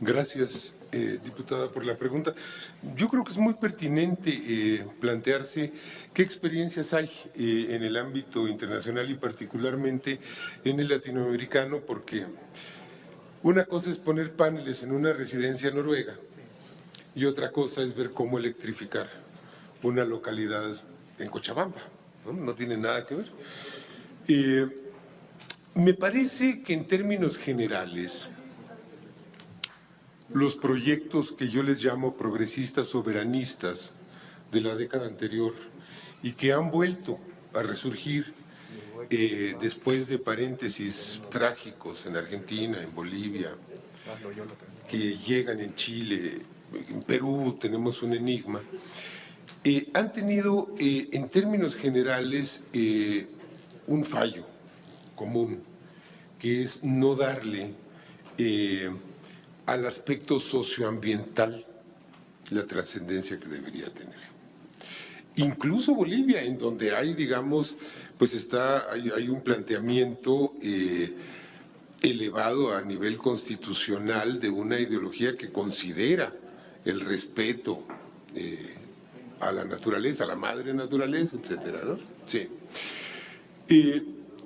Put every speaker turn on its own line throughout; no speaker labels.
Gracias, diputada, por la pregunta. Yo creo que es muy pertinente plantearse qué experiencias hay en el ámbito internacional y particularmente en el latinoamericano, porque una cosa es poner paneles en una residencia noruega y otra cosa es ver cómo electrificar una localidad en Cochabamba. No tiene nada que ver. Me parece que en términos generales, los proyectos que yo les llamo progresistas soberanistas de la década anterior y que han vuelto a resurgir después de paréntesis trágicos en Argentina, en Bolivia, que llegan en Chile, en Perú tenemos un enigma, han tenido en términos generales un fallo común, que es no darle al aspecto socioambiental la trascendencia que debería tener. Incluso Bolivia, en donde hay, digamos, pues hay un planteamiento elevado a nivel constitucional de una ideología que considera el respeto a la naturaleza, a la madre naturaleza, etcétera, ¿no? Sí.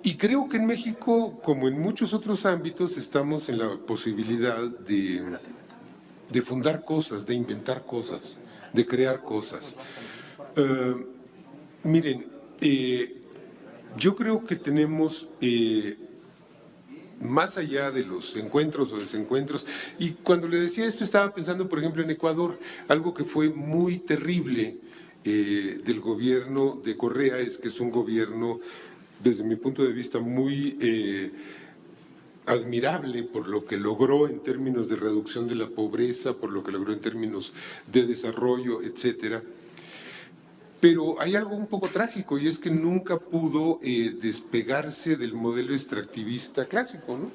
Y creo que en México, como en muchos otros ámbitos, estamos en la posibilidad de fundar cosas, de inventar cosas, de crear cosas. Miren, yo creo que tenemos, más allá de los encuentros o desencuentros, y cuando le decía esto estaba pensando, por ejemplo, en Ecuador, algo que fue muy terrible del gobierno de Correa, es que es un gobierno, desde mi punto de vista, muy admirable por lo que logró en términos de reducción de la pobreza, por lo que logró en términos de desarrollo, etcétera. Pero hay algo un poco trágico y es que nunca pudo despegarse del modelo extractivista clásico, ¿no?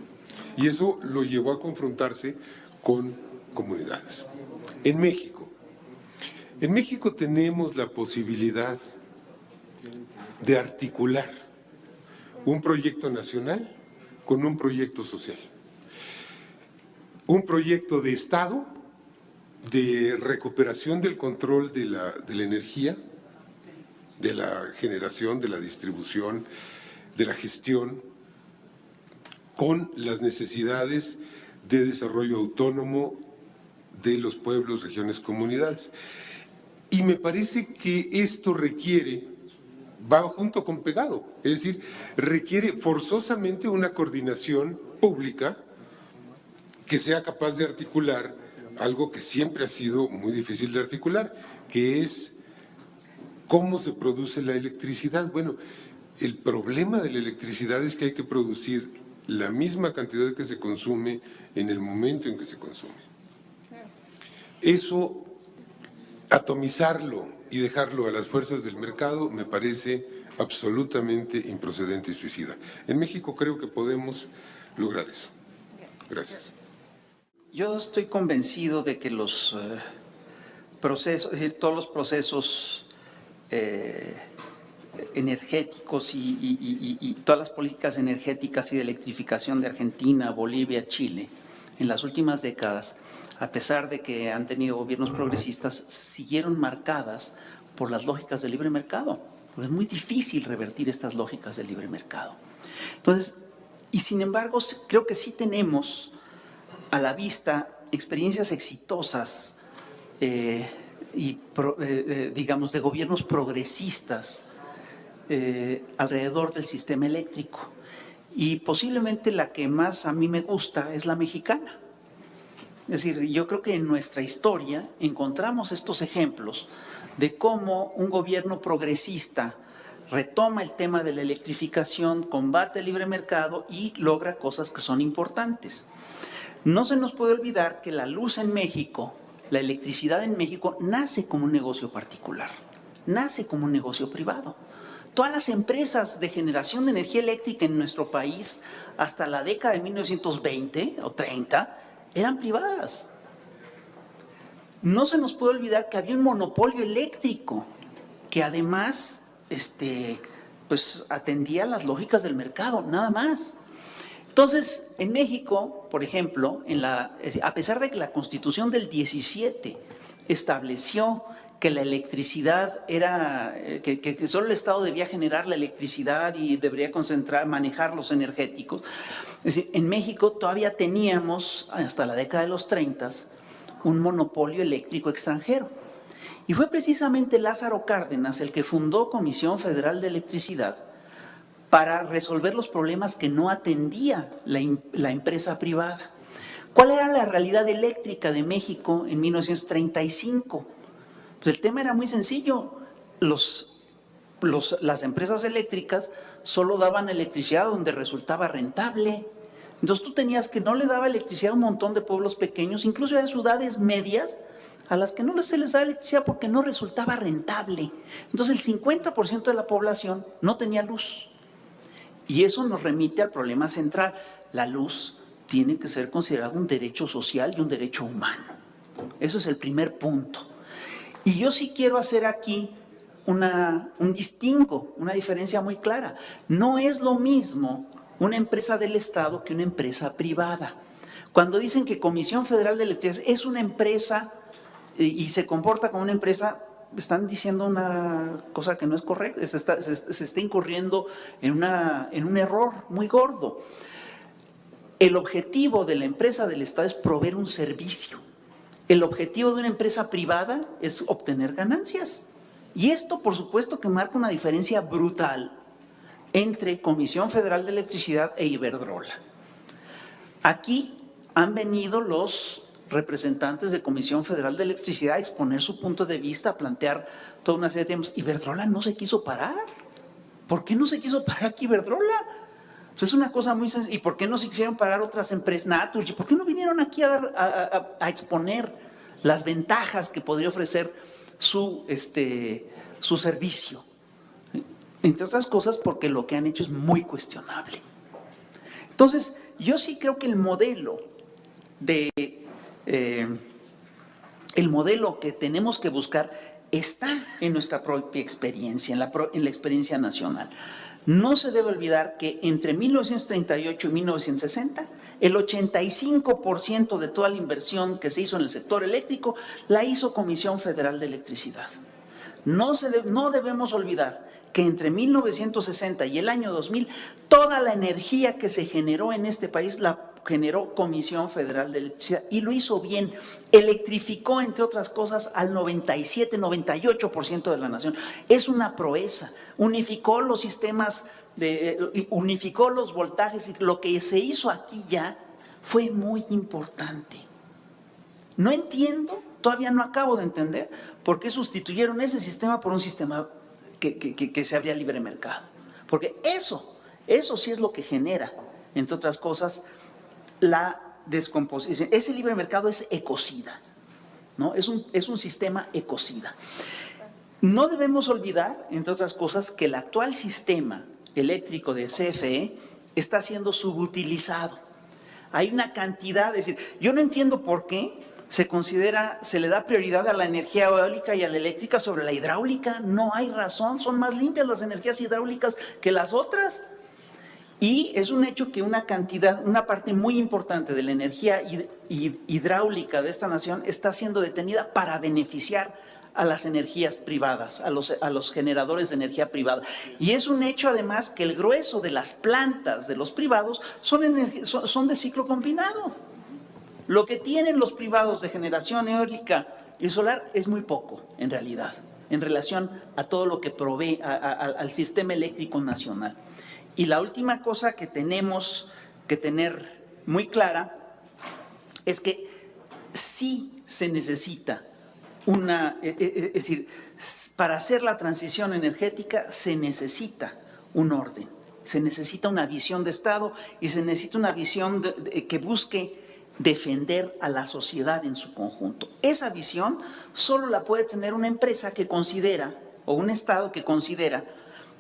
Y eso lo llevó a confrontarse con comunidades. En México tenemos la posibilidad de articular un proyecto nacional con un proyecto social. Un proyecto de Estado, de recuperación del control de la energía, de la generación, de la distribución, de la gestión, con las necesidades de desarrollo autónomo de los pueblos, regiones, comunidades. Y me parece que esto va junto con pegado, es decir, requiere forzosamente una coordinación pública que sea capaz de articular algo que siempre ha sido muy difícil de articular, que es ¿cómo se produce la electricidad? Bueno, el problema de la electricidad es que hay que producir la misma cantidad que se consume en el momento en que se consume. Eso, atomizarlo y dejarlo a las fuerzas del mercado me parece absolutamente improcedente y suicida. En México creo que podemos lograr eso. Gracias.
Yo estoy convencido de que los procesos, es decir, todos los procesos energéticos y todas las políticas energéticas y de electrificación de Argentina, Bolivia, Chile, en las últimas décadas, a pesar de que han tenido gobiernos progresistas, siguieron marcadas por las lógicas del libre mercado. Porque es muy difícil revertir estas lógicas del libre mercado. Entonces, y sin embargo, creo que sí tenemos a la vista experiencias exitosas digamos, de gobiernos progresistas alrededor del sistema eléctrico. Y posiblemente la que más a mí me gusta es la mexicana. Es decir, yo creo que en nuestra historia encontramos estos ejemplos de cómo un gobierno progresista retoma el tema de la electrificación, combate el libre mercado y logra cosas que son importantes. No se nos puede olvidar que la luz en México, la electricidad en México, nace como un negocio particular, nace como un negocio privado. Todas las empresas de generación de energía eléctrica en nuestro país, hasta la década de 1920 o 30, eran privadas. No se nos puede olvidar que había un monopolio eléctrico que además pues atendía las lógicas del mercado, nada más. Entonces, en México, por ejemplo, a pesar de que la Constitución del 17 estableció que la electricidad era, que solo el Estado debía generar la electricidad y debería manejar los energéticos. Es decir, en México todavía teníamos, hasta la década de los 30, un monopolio eléctrico extranjero. Y fue precisamente Lázaro Cárdenas el que fundó Comisión Federal de Electricidad para resolver los problemas que no atendía la empresa privada. ¿Cuál era la realidad eléctrica de México en 1935? Pues el tema era muy sencillo. Las empresas eléctricas solo daban electricidad donde resultaba rentable. Entonces tú tenías que no le daba electricidad a un montón de pueblos pequeños, incluso a ciudades medias, a las que no se les daba electricidad porque no resultaba rentable. Entonces el 50% de la población no tenía luz. Y eso nos remite al problema central. La luz tiene que ser considerada un derecho social y un derecho humano. Eso es el primer punto. Y yo sí quiero hacer aquí un distingo, una diferencia muy clara. No es lo mismo una empresa del Estado que una empresa privada. Cuando dicen que Comisión Federal de Electricidad es una empresa y se comporta como una empresa, están diciendo una cosa que no es correcta, se está incurriendo en un error muy gordo. El objetivo de la empresa del Estado es proveer un servicio. El objetivo de una empresa privada es obtener ganancias. Y esto, por supuesto, que marca una diferencia brutal entre Comisión Federal de Electricidad e Iberdrola. Aquí han venido los representantes de Comisión Federal de Electricidad a exponer su punto de vista, a plantear toda una serie de temas. Iberdrola no se quiso parar. ¿Por qué no se quiso parar aquí Iberdrola? Pues es una cosa muy sencilla. ¿Y por qué no se quisieron parar otras empresas? Naturgy, ¿por qué no vinieron aquí a exponer las ventajas que podría ofrecer su servicio? Entre otras cosas porque lo que han hecho es muy cuestionable. Entonces, yo sí creo que el modelo que tenemos que buscar está en nuestra propia experiencia, en la experiencia nacional. No se debe olvidar que entre 1938 y 1960, el 85% de toda la inversión que se hizo en el sector eléctrico la hizo Comisión Federal de Electricidad. No debemos olvidar que entre 1960 y el año 2000, toda la energía que se generó en este país la generó Comisión Federal de Electricidad y lo hizo bien. Electrificó, entre otras cosas, al 97, 98% de la nación. Es una proeza. Unificó los sistemas, unificó los voltajes y lo que se hizo aquí ya fue muy importante. No entiendo, todavía no acabo de entender por qué sustituyeron ese sistema por un sistema que se abría libre mercado. Porque eso sí es lo que genera, entre otras cosas, la descomposición. Ese libre mercado es ecocida, ¿no? Es un sistema ecocida. No debemos olvidar, entre otras cosas, que el actual sistema eléctrico de CFE está siendo subutilizado. Hay una cantidad, es decir, yo no entiendo por qué se le da prioridad a la energía eólica y a la eléctrica sobre la hidráulica. No hay razón, son más limpias las energías hidráulicas que las otras. Y es un hecho que una parte muy importante de la energía hidráulica de esta nación está siendo detenida para beneficiar a las energías privadas, a los generadores de energía privada. Y es un hecho además que el grueso de las plantas de los privados son de ciclo combinado. Lo que tienen los privados de generación eólica y solar es muy poco, en realidad, en relación a todo lo que provee al sistema eléctrico nacional. Y la última cosa que tenemos que tener muy clara es que sí se necesita es decir, para hacer la transición energética se necesita un orden, se necesita una visión de Estado y se necesita una visión que busque defender a la sociedad en su conjunto. Esa visión solo la puede tener una empresa que considera, o un Estado que considera,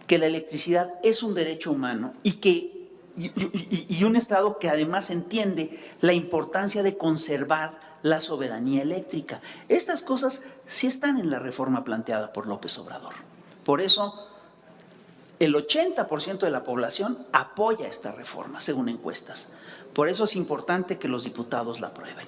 que la electricidad es un derecho humano y un Estado que además entiende la importancia de conservar la soberanía eléctrica. Estas cosas sí están en la reforma planteada por López Obrador. Por eso el 80% de la población apoya esta reforma, según encuestas. Por eso es importante que los diputados la aprueben.